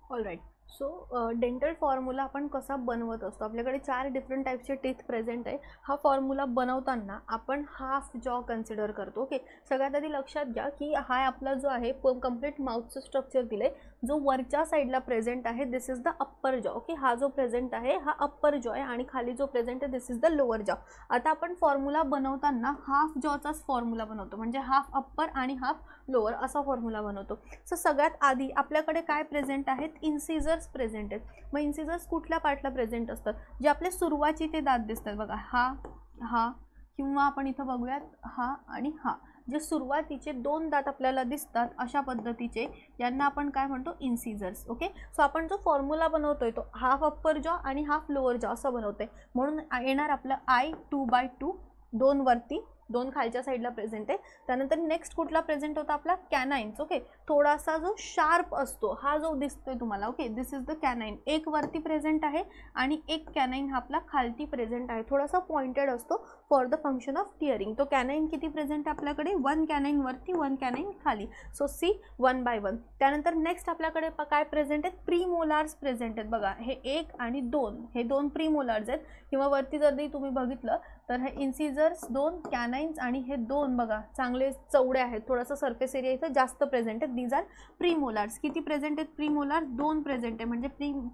All right, so dental formula आपण कसा बनवत असतो? आपल्याकडे 4 डिफरंट टाईपचे टीथ प्रेझेंट आहे. हा फॉर्म्युला बनवताना आपण हाफ जॉ कन्सिडर करतो. ओके, सगळ्यात आधी लक्षात घ्या की हा आपला जो आहे कम्प्लीट माउथचं स्ट्रक्चर दिलं आहे. जो वरच्या साईडला प्रेझेंट आहे दिस इज द अप्पर जॉ. ओके, हा जो प्रेझेंट आहे हा अप्पर जॉ आहे आणि खाली जो प्रेझेंट आहे दिस इज द लोअर जॉ. आता आपण फॉर्म्युला बनवताना हाफ जॉचाच फॉर्म्युला बनवतो, म्हणजे हाफ अप्पर आणि हाफ लोअर असा फॉर्म्युला बनवतो. सो सगळ्यात आधी आपल्याकडे काय प्रेझेंट आहेत? इन्सिजर्स प्रेझेंट आहेत. मग इन्सिजर्स कुठल्या पार्टला प्रेझेंट असतात? जे आपले सुरुवातीचे ते दात दिसतात बघा, हा किंवा आपण इथं बघूयात हा आणि हा, जे सुरुवातीचे 2 दात आपल्याला दिसतात अशा पद्धतीचे यांना आपण काय म्हणतो? इन्सिजर्स. ओके, सो आपण जो फॉर्म्युला बनवतोय तो हाफ अप्पर जॉ आणि हाफ लोअर जॉ असं बनवतोय. म्हणून येणार आपलं I 2/2, 2 वरती 2 खालच्या साईडला प्रेझेंट आहे. त्यानंतर नेक्स्ट कुठला प्रेझेंट होता? आपला कॅनाइन्स. ओके, थोडासा जो शार्प असतो हा जो दिसतोय तुम्हाला. Okay, this is the canine. एक वरती प्रेझेंट आहे आणि एक कॅनाइन हा आपला खालती प्रेझेंट आहे, थोडासा पॉइंटेड असतो फॉर द फंक्शन ऑफ टिअरिंग. तो कॅनाइन किती प्रेझेंट आहे आपल्याकडे? 1 कॅनाइन वरती, 1 कॅनाइन खाली. So C 1/1. त्यानंतर नेक्स्ट आपल्याकडे काय प्रेझेंट आहेत? प्रीमोलार्स प्रेझेंट आहेत. बघा, हे 1 आणि 2 हे 2 प्रीमोलार्स आहेत. किंवा वरती जर तुम्ही बघितलं तर हे इन्सिजर्स 2, कॅनाइन्स आणि हे 2 बघा चांगले चौडे आहेत, थोडासा सरफेस एरिया इथं जास्त प्रेझेंट आहे. These are premolars. किती प्रेझेंट आहेत प्रीमोलार्स? 2 प्रेझेंट आहे, म्हणजे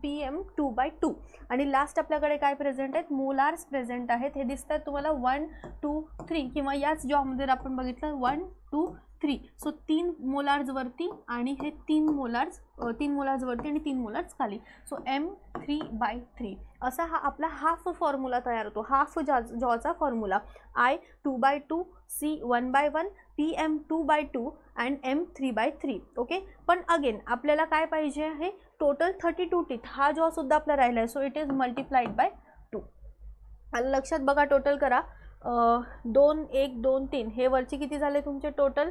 PM 2/2. आणि लास्ट आपल्याकडे काय प्रेझेंट आहेत? मोलार्स प्रेझेंट आहेत. हे दिसतात तुम्हाला 1, 2, 3 किंवा याच जॉमध्ये आपण बघितलं 1, 2, 3. सो 3 मोलार्स वरती आणि हे 3 मोलार्स वरती आणि 3 मोलार्स खाली. सो M3/3 असा हा आपला हाफ फॉर्म्युला तयार होतो. हाफ जॉचा formula I 2/2, C 1/1, PM 2/2 and M 3/3. Okay. पण अगेन आपल्याला काय पाहिजे आहे? Total 32 teeth. हा जॉ सुद्धा आपला राहिला आहे. So it is multiplied by 2. लक्षात बघा, टोटल करा. 2, 1, 2, 3 हे वरचे किती झाले तुमचे टोटल?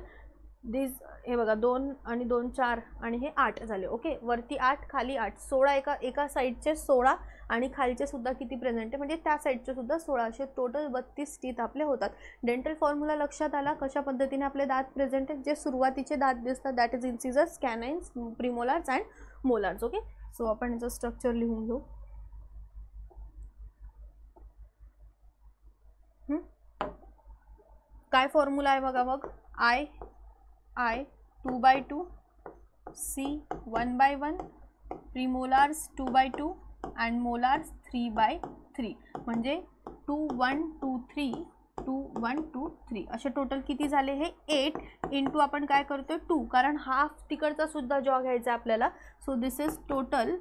दिस हे बघा 2 आणि 2 4 आणि हे 8 झाले. ओके. वरती 8, खाली 8, 16 एका साईडचे 16 आणि खालचे सुद्धा किती प्रेझेंट आहे म्हणजे त्या साईडचे सुद्धा 16. असे टोटल 32 टीथ आपले होतात. डेंटल फॉर्म्युला लक्षात आला कशा पद्धतीने आपले दात प्रेझेंट आहेत. जे सुरुवातीचे दात दिसतात that is incisors, canines, premolars and molars. Okay. So आपण याचं स्ट्रक्चर लिहून घेऊ. काय फॉर्म्युला आहे बघा मग? I 2/2, C 1/1, प्रीमोलार्स 2/2 and molars 3/3. म्हणजे 2, 1, 2, 3, 2, 1, 2, 3 असे टोटल किती झाले? हे 8 इंटू आपण काय करतोय 2, कारण हाफ तिकडचा सुद्धा जॉ घ्यायचा आपल्याला. सो दिस इज टोटल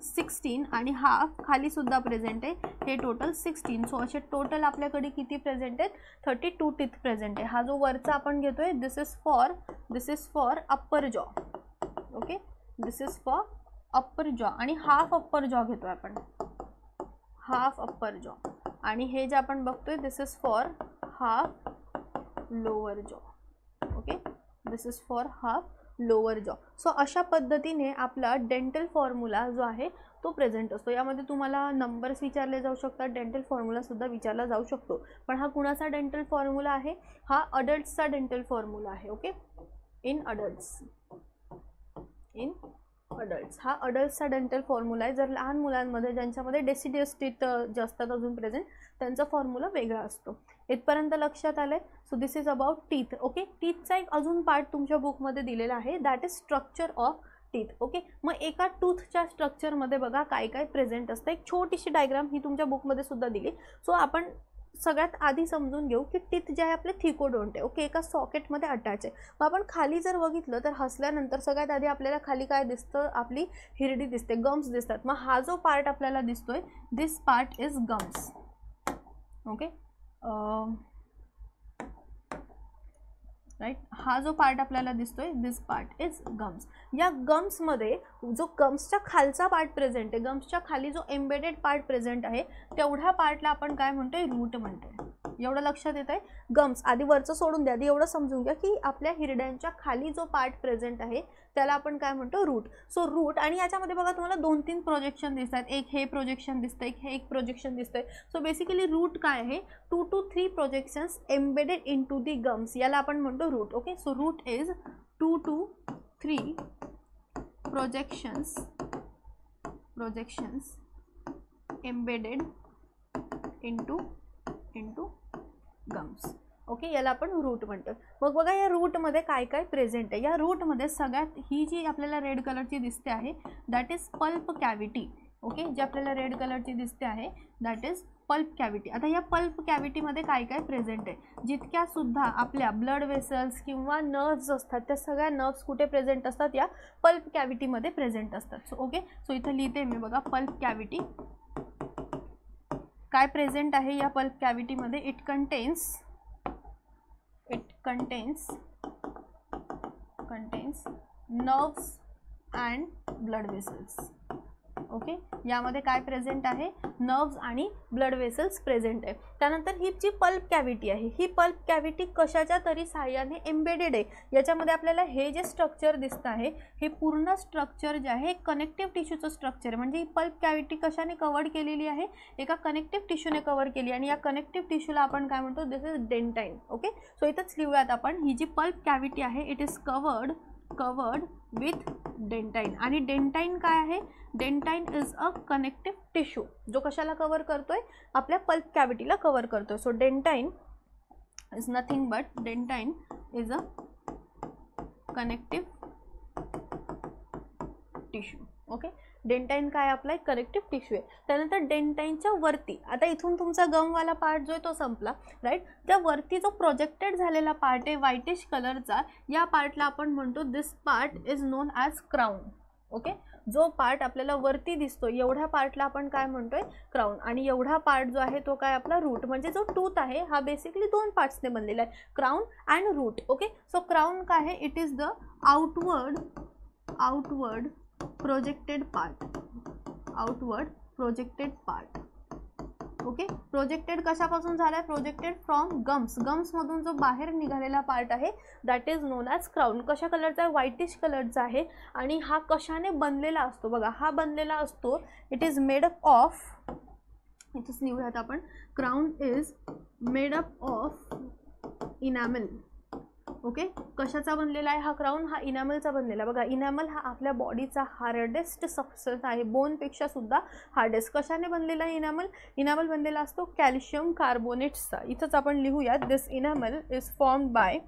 16 आणि हाफ खाली सुद्धा प्रेझेंट आहे, हे टोटल 16. सो असे टोटल आपल्याकडे किती प्रेझेंट आहेत? 32 टीथ प्रेझेंट आहे. हा जो वरचा आपण घेतोय दिस इज फॉर अप्पर जॉ. Okay. This is for upper जॉ आणि हाफ अप्पर जॉ घेतोय आपण, हाफ अप्पर जॉ. आणि हे जे आपण बघतोय दिस इज फॉर हाफ लोअर जॉ. Okay. This is for half lower जॉ. सो अशा पद्धतीने आपला डेंटल फॉर्म्युला जो आहे तो प्रेझेंट असतो. यामध्ये तुम्हाला नंबर्स विचारले जाऊ शकतात, डेंटल फॉर्म्युला सुद्धा विचारला जाऊ शकतो. पण हा कुणाचा डेंटल फॉर्म्युला आहे? हा अडल्ट्सचा डेंटल फॉर्म्युला आहे. ओके. इन अडल्ट्स हा अडल्ट्सचा डेंटल फॉर्म्युला आहे. जर लहान मुलांमध्ये ज्यांच्यामध्ये डेसिडियस टीथ जे असतात अजून प्रेझेंट त्यांचा फॉर्म्युला वेगळा असतो. इथपर्यंत लक्षात आलंय? So this is about teeth. Okay. टीथचा एक अजून पार्ट तुमच्या बुकमध्ये दिलेला आहे that is structure of teeth. Okay. मग एका टूथच्या स्ट्रक्चरमध्ये बघा काय काय प्रेझेंट असतं. एक छोटीशी डायग्राम ही तुमच्या बुकमध्ये सुद्धा दिली. सो आपण सगळ्यात आधी समजून घेऊ की टीथ जे आहे आपले थिकोडोंट आहे. ओके. एका सॉकेटमध्ये अटॅच आहे. मग आपण खाली जर बघितलं तर हसल्यानंतर सगळ्यात आधी आपल्याला खाली काय दिसतं? आपली हिरडी दिसते, गम्स दिसतात. मग हा जो पार्ट आपल्याला दिसतोय this part is gums. Okay. Right. हा जो पार्ट आपल्याला दिसतोय दिस पार्ट इज गम्स. या गम्समध्ये जो गम्सच्या खालचा पार्ट प्रेझेंट आहे, गम्सच्या खाली जो एम्बेडेड पार्ट प्रेझेंट आहे तेवढ्या पार्टला आपण काय म्हणतोय? रूट म्हणतोय. एवढं लक्षात येत आहे? गम्स आधी वरचं सोडून द्या, आधी एवढं समजून घ्या की आपल्या हिरड्यांच्या खाली जो पार्ट प्रेझेंट आहे त्याला आपण काय म्हणतो? रूट. So root. आणि याच्यामध्ये बघा तुम्हाला 2-3 प्रोजेक्शन दिसतात. एक हे प्रोजेक्शन दिसतंय, हे एक प्रोजेक्शन दिसतंय. सो बेसिकली रूट काय आहे? 2 to 3 projections embedded in to the gums, याला आपण म्हणतो root. Okay. So root is 2 to 3 projections embedded into gums. Okay. याला आपण रूट म्हणतो. मग बघा या रूटमध्ये काय काय प्रेझेंट आहे. या रूटमध्ये सगळ्यात ही जी आपल्याला रेड कलरची दिसते आहे that is pulp cavity. Okay. जी आपल्याला रेड कलरची दिसते आहे दॅट इज पल्प कॅव्हिटी. आता या पल्प कॅव्हिटीमध्ये काय काय प्रेझेंट आहे? जितक्या सुद्धा आपल्या ब्लड वेसल्स किंवा नर्व्स असतात त्या सगळ्या नर्व्स कुठे प्रेझेंट असतात? या पल्प कॅव्हिटीमध्ये प्रेझेंट असतात. So okay. सो इथं लिहिते मी बघा पल्प कॅव्हिटी. काय प्रेझेंट आहे या पल्प कॅव्हिटीमध्ये? It contains nerves and blood vessels. Okay. यामध्ये काय प्रेझेंट आहे? नर्व्स आणि ब्लड वेसल्स प्रेझेंट आहे. त्यानंतर ही जी पल्प कॅव्हिटी आहे ही पल्प कॅव्हिटी कशाच्या तरी साहाय्याने एम्बेडेड आहे. याच्यामध्ये आपल्याला हे जे स्ट्रक्चर दिसतं आहे हे पूर्ण स्ट्रक्चर जे आहे कनेक्टिव्ह टिश्यूचं स्ट्रक्चर आहे. म्हणजे ही पल्प कॅव्हिटी कशाने कव्हर केलेली आहे? एका कनेक्टिव्ह टिश्यूने कव्हर केली आणि या कनेक्टिव्ह टिश्यूला आपण काय म्हणतो? दिस इज डेंटाईन. ओके. सो इथंच लिहूयात आपण ही जी पल्प कॅव्हिटी आहे it is covered covered with dentine. आणि डेंटाइन काय आहे? Dentine is a connective tissue, जो कशाला कव्हर करतोय? आपल्या पल्प कॅव्हिटीला कव्हर करतोय. So dentine is nothing but dentine is a connective tissue. Okay, dentine काय आपला एक कनेक्टिव्ह टिश्यू आहे. त्यानंतर डेंटाइनच्या वरती, आता इथून तुमचा गमवाला पार्ट जो आहे तो संपला, राईट. त्या वरती जो प्रोजेक्टेड झालेला पार्ट आहे व्हाईटिश कलरचा, या पार्टला आपण म्हणतो this part is known as crown. Okay, जो पार्ट आपल्याला वरती दिसतो एवढ्या पार्टला आपण काय म्हणतोय? क्राऊन. आणि एवढा पार्ट जो आहे तो काय आपला रूट. म्हणजे जो टूथ आहे हा बेसिकली दोन पार्ट्सने बनलेला आहे, crown and root. Okay, so crown काय आहे? It is the outward projected part. Outward projected part. Okay, projected कशापासून झालाय? Projected from gums. गम्समधून जो बाहेर निघालेला पार्ट आहे that is known as crown. कशा कलरचा आहे? व्हाईटिश कलरचा आहे. आणि हा कशाने बनलेला असतो? बघा, हा बनलेला असतो, it is made up of, इथेच लिहूयात आपण, crown is made up of enamel. Okay, कशाचा बनलेला आहे हा क्राऊन? हा इनॅमलचा बनलेला. बघा, इनॅमल हा आपल्या बॉडीचा हार्डेस्ट सबस्टन्स आहे, बोनपेक्षा सुद्धा हार्डेस्ट. कशाने बनलेला आहे इनॅमल? इनॅमल बनलेला असतो कॅल्शियम कार्बोनेट्सचा. इथंच आपण लिहूयात, this enamel is formed by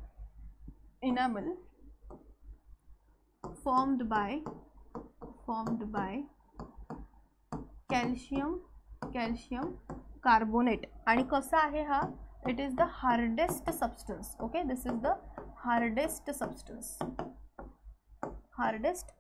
calcium carbonate. आणि कसा आहे हा? It is the hardest substance. Okay, this is the hardest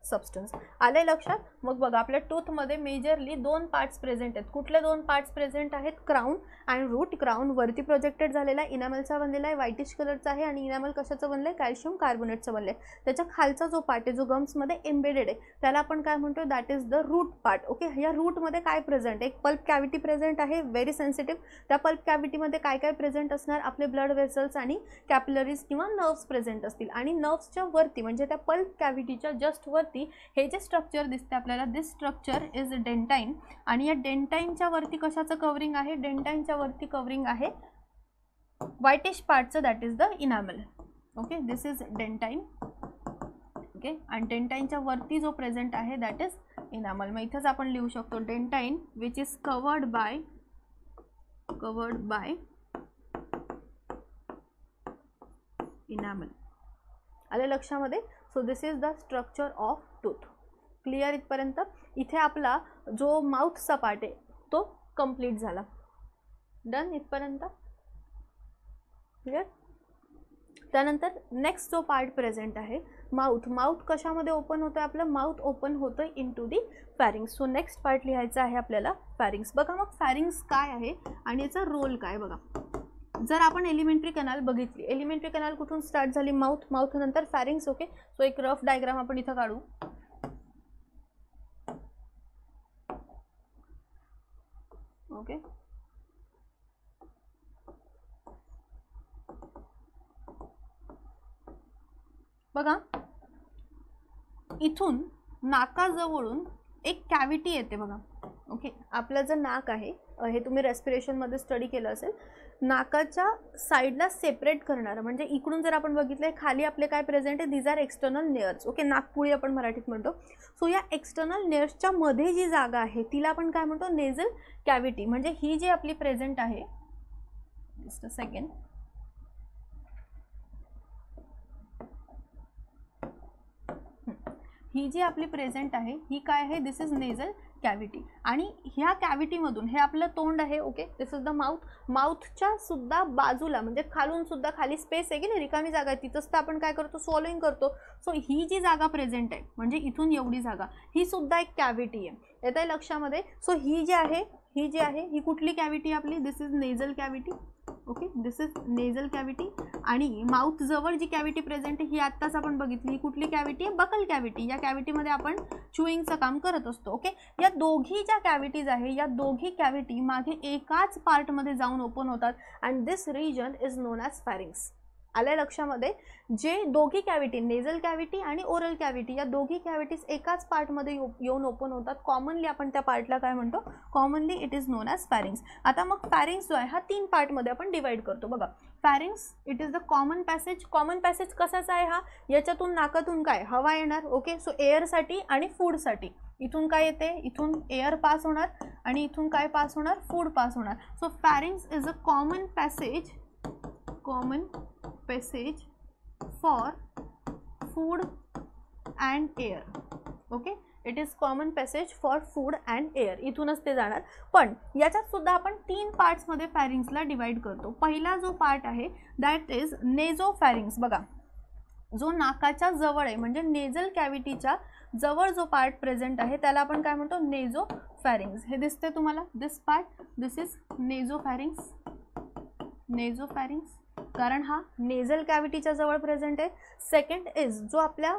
substance. आले लक्षात? मग बघा, आपल्या टूथमध्ये मेजरली दोन पार्ट्स प्रेझेंट आहेत. कुठले दोन पार्ट्स प्रेझेंट आहेत? Crown and root. क्राऊन वरती प्रोजेक्टेड झालेला आहे, इनॅमलचा बनलेला आहे, व्हाईटिश कलरचा आहे. आणि इनॅमल कशाचं बनलं आहे? कॅल्शियम कार्बोनेटचं बनलं आहे. त्याच्या खालचा जो पार्ट आहे जो गम्समध्ये एम्बेडेड आहे त्याला आपण काय म्हणतो? That is the root part. Okay, या रूटमध्ये काय प्रेझेंट? एक पल्प कॅव्हिटी प्रेझेंट आहे, व्हेरी सेन्सिटिव्ह. त्या पल्प कॅव्हिटीमध्ये काय काय प्रेझेंट असणार? आपले ब्लड वेसल्स आणि कॅपिलरीज किंवा नर्व्स प्रेझेंट असतील. आणि नर्व्सच्या वरती म्हणजे त्या पल्प कॅव्हिटीच्या जस्ट वरती हे जे स्ट्रक्चर दिसते आपल्याला, दिस स्ट्रक्चर इज डेंटाइन. आणि या डेंटाइनच्या वरती कशाचं कवरिंग आहे? डेंटाइनच्या वरती कवरिंग आहे व्हाईटिश पार्टचं, that is the enamel. Okay, this is dentine. Okay, आणि डेंटाइनच्या वरती जो प्रेझेंट आहे दॅट इज इनॅमल. मग इथंच आपण लिहू शकतो dentine which is covered bye enamel. आले लक्षामध्ये? So this is the structure of tooth. Clear इथपर्यंत? इथे आपला जो माउथचा पार्ट आहे तो कंप्लीट झाला. डन इथपर्यंत? क्लिअर? त्यानंतर नेक्स्ट जो पार्ट प्रेझेंट आहे माउथ. माउथ कशामध्ये ओपन होतं? आपलं माउथ ओपन होतं in to the pharynx. So next part लिहायचा आहे आपल्याला फॅरिंग्स. बघा, मग फॅरिंग्स काय आहे आणि याचा रोल काय? बघा, जर आपण एलिमेंटरी कॅनाल बघितली, एलिमेंटरी कॅनाल कुठून स्टार्ट झाली? माउथ नंतर फॅरिंग्स. ओके, सो एक रफ डायग्राम आपण इथं काढू. ओके, बघा, इथून नाकाजवळून एक कॅव्हिटी येते बघा. ओके, आपलं जे नाक आहे हे तुम्ही रेस्पिरेशनमध्ये स्टडी केलं असेल, नाकाच्या साईडला सेपरेट करणारं म्हणजे इकडून जर आपण बघितलं खाली आपले काय प्रेझेंट आहे? These are external nares. Okay, नाकपुडी आपण मराठीत म्हणतो. सो या एक्सटर्नल नेअर्सच्या मध्ये जी जागा आहे तिला आपण काय म्हणतो? Nasal cavity. म्हणजे ही जी आपली प्रेझेंट आहे, जस्ट अ सेकंड, ही जी आपली प्रेझेंट आहे ही काय आहे? This is nasal cavity. आणि ह्या कॅव्हिटीमधून हे आपलं तोंड आहे. Okay, this is the mouth. माउथच्या सुद्धा बाजूला म्हणजे खालून सुद्धा खाली स्पेस आहे की नाही, रिकामी जागा आहे, तिथंच तर आपण काय करतो? स्वॉलोइंग करतो. सो ही जी जागा प्रेझेंट आहे म्हणजे इथून एवढी जागा ही सुद्धा एक कॅव्हिटी आहे. येत आहे लक्षामध्ये? सो ही जी आहे ही कुठली कॅव्हिटी आपली? This is nasal cavity. Okay, this is nasal cavity. आणि माउथ जवळ जी कॅव्हिटी प्रेझेंट आहे ही आत्ताच आपण बघितली, ही कुठली कॅव्हिटी आहे? Buccal cavity. या कॅव्हिटीमध्ये आपण च्युइंगचं काम करत असतो. ओके, या दोघी ज्या कॅव्हिटीज आहे या दोघी कॅव्हिटी मागे एकाच पार्टमध्ये जाऊन ओपन होतात and this region is known as pharynx. आल्या लक्षामध्ये? जे दोघी कॅव्हिटी, नेझल कॅव्हिटी आणि ओरल कॅव्हिटी, या दोघी कॅव्हिटीज एकाच पार्टमध्ये येऊन ओपन होतात. कॉमनली आपण त्या पार्टला काय म्हणतो? Commonly it is known as pharynx. आता मग फॅरिंग्स जो आहे हा 3 पार्टमध्ये आपण डिवाइड करतो. बघा, pharynx it is the common passage. Common passage कसाचा आहे हा, याच्यातून नाकातून काय हवा येणार. ओके, सो एअरसाठी आणि फूडसाठी. इथून काय येते, इथून एअर पास होणार आणि इथून काय पास होणार, फूड पास होणार. So pharynx is a common passage for food and air. Okay, it is common passage for food and air. इथूनच ते जाणार. पण याच्यात सुद्धा आपण 3 पार्ट्समध्ये फॅरिंग्सला डिवाइड करतो. पहिला जो पार्ट आहे दॅट इज नेझोफॅरिंग्स. बघा, जो नाकाच्या जवळ आहे म्हणजे नेझल कॅव्हिटीच्या जवळ जो पार्ट प्रेझेंट आहे त्याला आपण काय म्हणतो, नेझोफॅरिंग्स. हे दिसते तुम्हाला, दिस पार्ट, दिस इज नेझोफॅरिंग्स. नेझोफॅरिंग्स कारण हा नेझल कॅव्हिटीच्या जवळ प्रेझेंट आहे. सेकंड इज जो आपल्या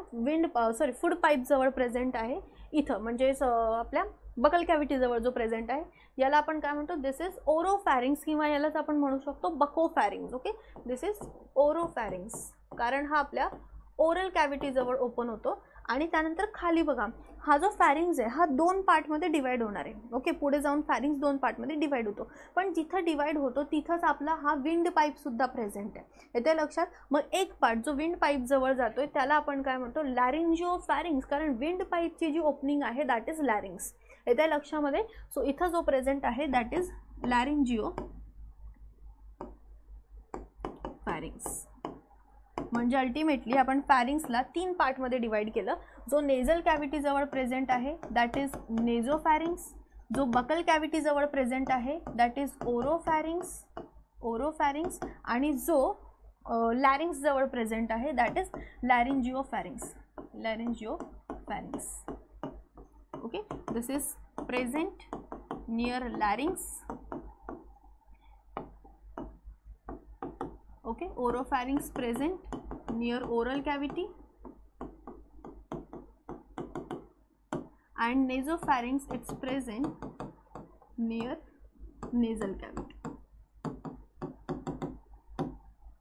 फूड पाईप जवळ प्रेझेंट आहे इथं, म्हणजे आपल्या बकल कॅव्हिटी जवळ जो प्रेझेंट आहे याला आपण काय म्हणतो, दिस इज ओरोफॅरिंग्स किंवा यालाच आपण म्हणू शकतो बकोफॅरिंग्स. ओके, दिस इज ओरोफॅरिंग्स कारण हा आपल्या ओरल कॅव्हिटी जवळ ओपन होतो. आणि त्यानंतर खाली बघा, हा जो फॅरिंग्स आहे हा 2 पार्टमध्ये डिवाइड होणार आहे. ओके, पुढे जाऊन फॅरिंग्स 2 पार्टमध्ये डिवाइड होतो. पण जिथं डिवाइड होतो तिथंच आपला हा विंड पाईप सुद्धा प्रेझेंट आहे. येते लक्षात. मग एक पार्ट जो विंड पाईप जवळ जातोय त्याला आपण काय म्हणतो, लॅरिंजिओफॅरिंग्स कारण विंड पाईपची जी ओपनिंग आहे दॅट इज लॅरिंग्स. येते लक्षामध्ये. सो इथं जो प्रेझेंट आहे दॅट इज लॅरिंजिओफॅरिंग्स. म्हणजे अल्टिमेटली आपण फॅरिंग्सला 3 पार्टमध्ये डिवाइड केलं. जो नेझल कॅव्हिटी जवळ प्रेझेंट आहे दॅट इज नेझोफॅरिंग्स. जो बकल कॅव्हिटी जवळ प्रेझेंट आहे दॅट इज ओरोफॅरिंग्स. आणि जो लॅरिंग्स जवळ प्रेझेंट आहे that is laryngopharynx. Okay, this is present near larynx. Okay, oropharynx present near oral cavity and nasopharynx it's present near nasal cavity.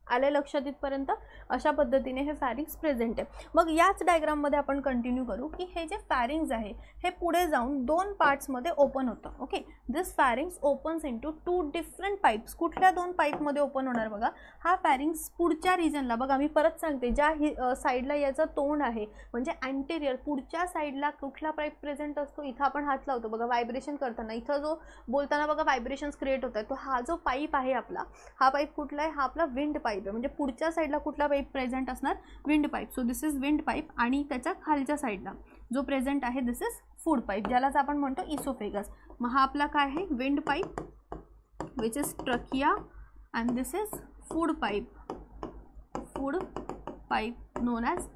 आले लक्षात इथपर्यंत. अशा पद्धतीने हे फॅरिंग्स प्रेझेंट आहे. मग याच डायग्राममध्ये आपण कंटिन्यू करू की हे जे फॅरिंग्स आहे हे पुढे जाऊन 2 पार्ट्समध्ये ओपन होतं. Okay, this pharynx opens into 2 different pipes. कुठल्या 2 पाईपमध्ये ओपन होणार बघा, हा फॅरिंग्स पुढच्या रिजनला बघा, मी परत सांगते, ज्या साईडला याचं तोंड आहे म्हणजे अँटेरियर पुढच्या साईडला कुठला पाईप प्रेझेंट असतो, इथं आपण हात लावतो बघा व्हायब्रेशन करताना, इथं जो बोलताना बघा व्हायब्रेशन्स क्रिएट होत आहेत. तो हा जो पाईप आहे आपला, हा पाईप कुठला आहे, हा आपला विंड पाईप आहे. म्हणजे पुढच्या साईडला कुठला पाईप प्रेझेंट असणार, wind pipe. So this is wind pipe. आणि त्याच्या खालच्या साईडला जो प्रेझेंट आहे दिस इज फूड पाईप, ज्यालाच आपण म्हणतो इसोफेगस. मग हा आपला काय आहे, wind pipe which is trachea and this is food pipe non as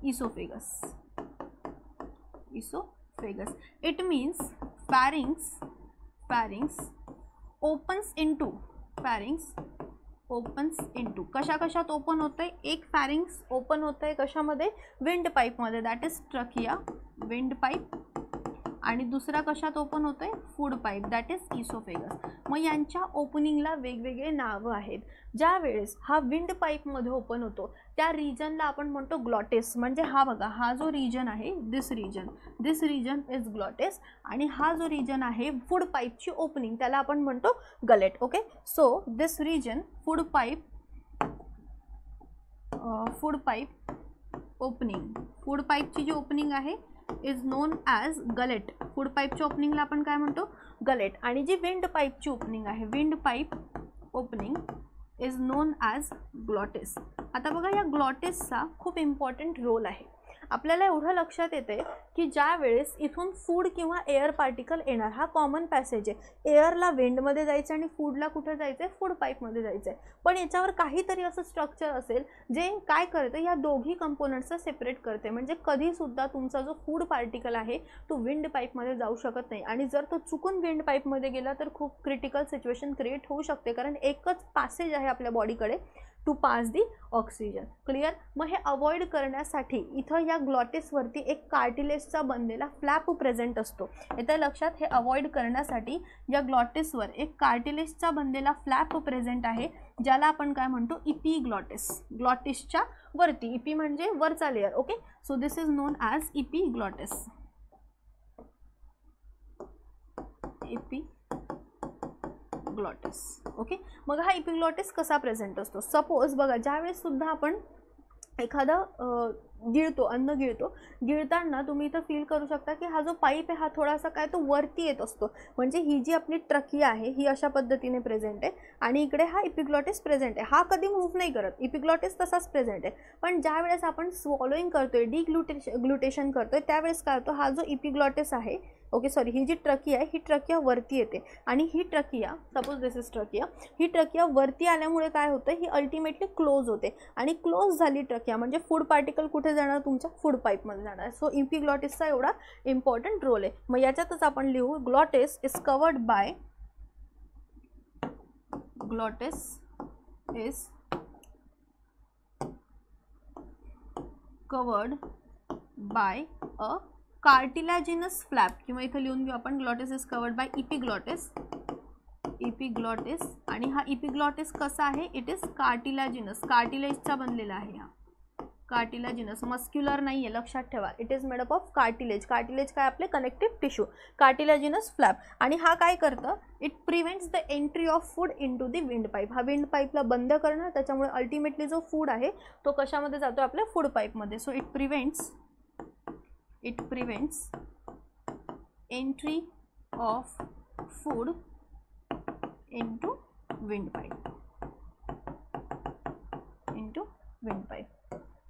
oesophagus. It means pharynx opens into कशा कशात ओपन होतंय, एक फॅरिंग्स ओपन होतंय कशामध्ये, विंड पाईपमध्ये, that is trachea wind pipe. आणि दुसरा कशात ओपन होतोय, food pipe, that is oesophagus. मग यांच्या ओपनिंगला वेगवेगळे नावं आहेत. ज्या वेळेस हा विंड पाईपमध्ये ओपन होतो त्या रिजनला आपण म्हणतो ग्लॉटिस. म्हणजे हा बघा, हा जो रिजन आहे दिस रिजन इज ग्लॉटिस. आणि हा जो रिजन आहे फूड पाईपची ओपनिंग त्याला आपण म्हणतो gullet. Okay, so this region food pipe opening, food पाईपची जी ओपनिंग आहे is known as gullet. Food पाईपच्या ओपनिंगला आपण काय म्हणतो, गलेट. आणि जी विंड पाईपची ओपनिंग आहे, wind pipe opening is known as glottis. आता बघा, या ग्लॉटिसचा खूप इम्पॉर्टंट रोल आहे. आपल्याला एवढं लक्षात येते की ज्या वेळेस इथून फूड किंवा एअर पार्टिकल येणार, हा कॉमन पॅसेज आहे. एअरला विंडमध्ये जायचं आणि फूडला कुठं जायचं आहे, फूड पाईपमध्ये जायचं आहे. पण याच्यावर काहीतरी असं स्ट्रक्चर असेल जे काय करतं, या दोघी कंपोनंट्सचा सेपरेट करते. म्हणजे कधीसुद्धा तुमचा जो फूड पार्टिकल आहे तो विंड पाईपमध्ये जाऊ शकत नाही. आणि जर तो चुकून विंड पाईपमध्ये गेला तर खूप क्रिटिकल सिच्युएशन क्रिएट होऊ शकते. कारण एकच पॅसेज आहे आपल्या बॉडीकडे to pass the oxygen. Clear. मग हे अवॉइड करण्यासाठी इथं या ग्लॉटिसवरती एक कार्टिलेजचा बनलेला फ्लॅप प्रेझेंट असतो. येतं लक्षात. हे अवॉइड करण्यासाठी या ग्लॉटिसवर एक कार्टिलेजचा बनलेला फ्लॅप प्रेझेंट आहे ज्याला आपण काय म्हणतो, इपीग्लॉटिस. ग्लॉटिसच्या वरती, इपी म्हणजे वरचा layer. Okay, so this is known as epiglottis. Epiglottis. Okay, मग हा इपिग्लॉटिस कसा प्रेझेंट असतो? सपोज बघा, ज्यावेळेस सुद्धा आपण एखादा गिळतो, अन्न गिळताना तुम्ही इथं फील करू शकता की हा जो पाईप आहे हा थोडासा काय तो वरती येत असतो. म्हणजे ही जी आपली ट्रकिया आहे ही अशा पद्धतीने प्रेझेंट आहे आणि इकडे हा इपिग्लॉटिस प्रेझेंट आहे. हा कधी मूव्ह नाही करत, इपिग्लॉटिस तसाच प्रेझेंट आहे. पण ज्या वेळेस आपण स्वॉलोइंग करतोय, ग्लुटेशन करतोय, त्यावेळेस काय होतं, हा जो इपिग्लॉटिस आहे, ओके सॉरी, ही जी ट्रकिया आहे ही ट्रकिया वरती येते आणि ही trachea, suppose this is trachea, ही ट्रकिया वरती आल्यामुळे काय होतं, ही अल्टिमेटली क्लोज होते आणि क्लोज झाली ट्रकिया म्हणजे फूड पार्टिकल कुठे जाणार, तुमच्या फूड पाईपमध्ये जाणार. सो इपिग्लॉटिसचा एवढा इम्पॉर्टंट रोल आहे. मग याच्यातच आपण लिहू, glottis is covered by, glottis is covered by a cartilaginous flap, किंवा इथं लिहून घेऊ आपण, glottis is covered by epiglottis. आणि हा इपिग्लॉटिस कसा आहे, इट इज कार्टिलॅजिनस, कार्टिलेजचा बनलेला आहे. हा कार्टिलॅजिनस, मस्क्युलर नाही आहे, लक्षात ठेवा. It is made up of cartilage. Cartilage काय आपले कनेक्टिव्ह टिश्यू, कार्टिलॅजिनस फ्लॅप. आणि हा काय करतं, it prevents the entry of food into the wind pipe. हा विंड पाईपला बंद करणार, त्याच्यामुळे अल्टिमेटली जो फूड आहे तो कशामध्ये जातो, आपल्या फूड पाईपमध्ये. So it prevents entry of food into wind pipe.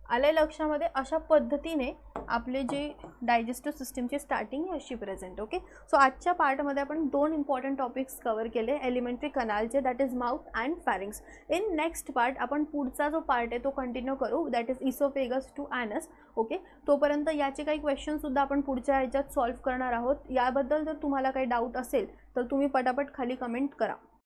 आले लक्षामध्ये. अशा पद्धतीने आपले जे डायजेस्टिव्ह सिस्टमची स्टार्टिंग अशी प्रेझेंट. ओके, सो आजच्या पार्टमध्ये आपण 2 इम्पॉर्टंट टॉपिक्स कवर केले, एलिमेंटरी कनालचे, that is mouth and pharynx. In next part आपण पुढचा जो पार्ट आहे तो कंटिन्यू करू, that is oesophagus to anus. Okay, तोपर्यंत याचे काही क्वेश्चनसुद्धा आपण पुढच्या ह्याच्यात सॉल्व्ह करणार आहोत. याबद्दल जर तुम्हाला काही डाऊट असेल तर तुम्ही पटापट खाली कमेंट करा.